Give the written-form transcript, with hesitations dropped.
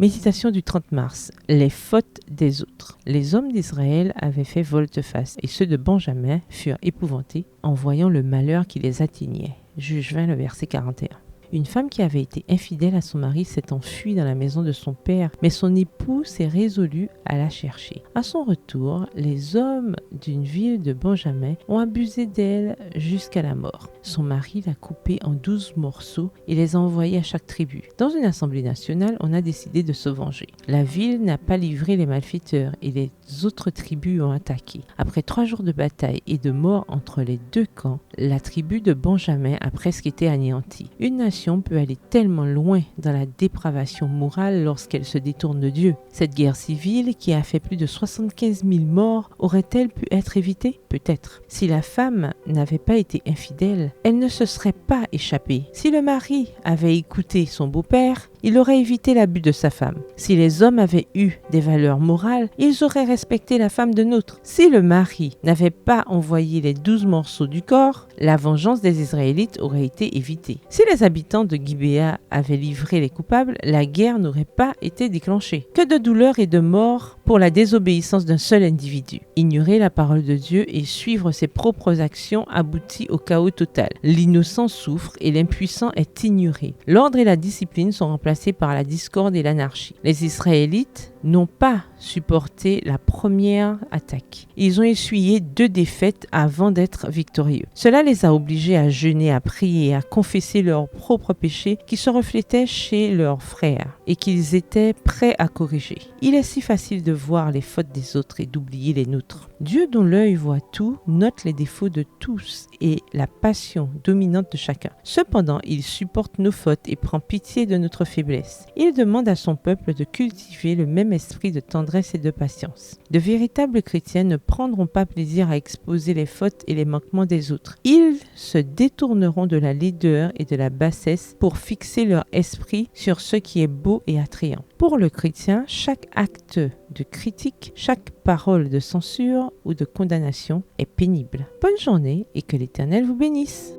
Méditation du 30 mars. Les fautes des autres. Les hommes d'Israël avaient fait volte-face et ceux de Benjamin furent épouvantés en voyant le malheur qui les atteignait. Juge 20, le verset 41. Une femme qui avait été infidèle à son mari s'est enfuie dans la maison de son père, mais son époux s'est résolu à la chercher. À son retour, les hommes d'une ville de Benjamin ont abusé d'elle jusqu'à la mort. Son mari l'a coupée en 12 morceaux et les a envoyés à chaque tribu. Dans une assemblée nationale, on a décidé de se venger. La ville n'a pas livré les malfaiteurs et les autres tribus ont attaqué. Après 3 jours de bataille et de mort entre les deux camps, la tribu de Benjamin a presque été anéantie. Une nation peut aller tellement loin dans la dépravation morale lorsqu'elle se détourne de Dieu. Cette guerre civile qui a fait plus de 75 000 morts aurait-elle pu être évitée? Peut-être. Si la femme n'avait pas été infidèle, elle ne se serait pas échappée. Si le mari avait écouté son beau-père, il aurait évité l'abus de sa femme. Si les hommes avaient eu des valeurs morales, ils auraient respecté la femme de l'autre. Si le mari n'avait pas envoyé les 12 morceaux du corps, la vengeance des Israélites aurait été évitée. Si les habitants de Gibéa avaient livré les coupables, la guerre n'aurait pas été déclenchée. Que de douleur et de mort pour la désobéissance d'un seul individu. Ignorer la parole de Dieu et suivre ses propres actions aboutit au chaos total. L'innocent souffre et l'impuissant est ignoré. L'ordre et la discipline sont remplacés par la discorde et l'anarchie. Les Israélites n'ont pas supporté la première attaque. Ils ont essuyé 2 défaites avant d'être victorieux. Cela les a obligés à jeûner, à prier et à confesser leurs propres péchés qui se reflétaient chez leurs frères et qu'ils étaient prêts à corriger. Il est si facile de voir les fautes des autres et d'oublier les nôtres. Dieu, dont l'œil voit tout, note les défauts de tous et la passion dominante de chacun. Cependant, il supporte nos fautes et prend pitié de notre faiblesse. Il demande à son peuple de cultiver le même esprit de tendresse et de patience. De véritables chrétiens ne prendront pas plaisir à exposer les fautes et les manquements des autres. Ils se détourneront de la laideur et de la bassesse pour fixer leur esprit sur ce qui est beau et attrayant. Pour le chrétien, chaque acte de critique, chaque parole de censure ou de condamnation est pénible. Bonne journée et que l'Éternel vous bénisse.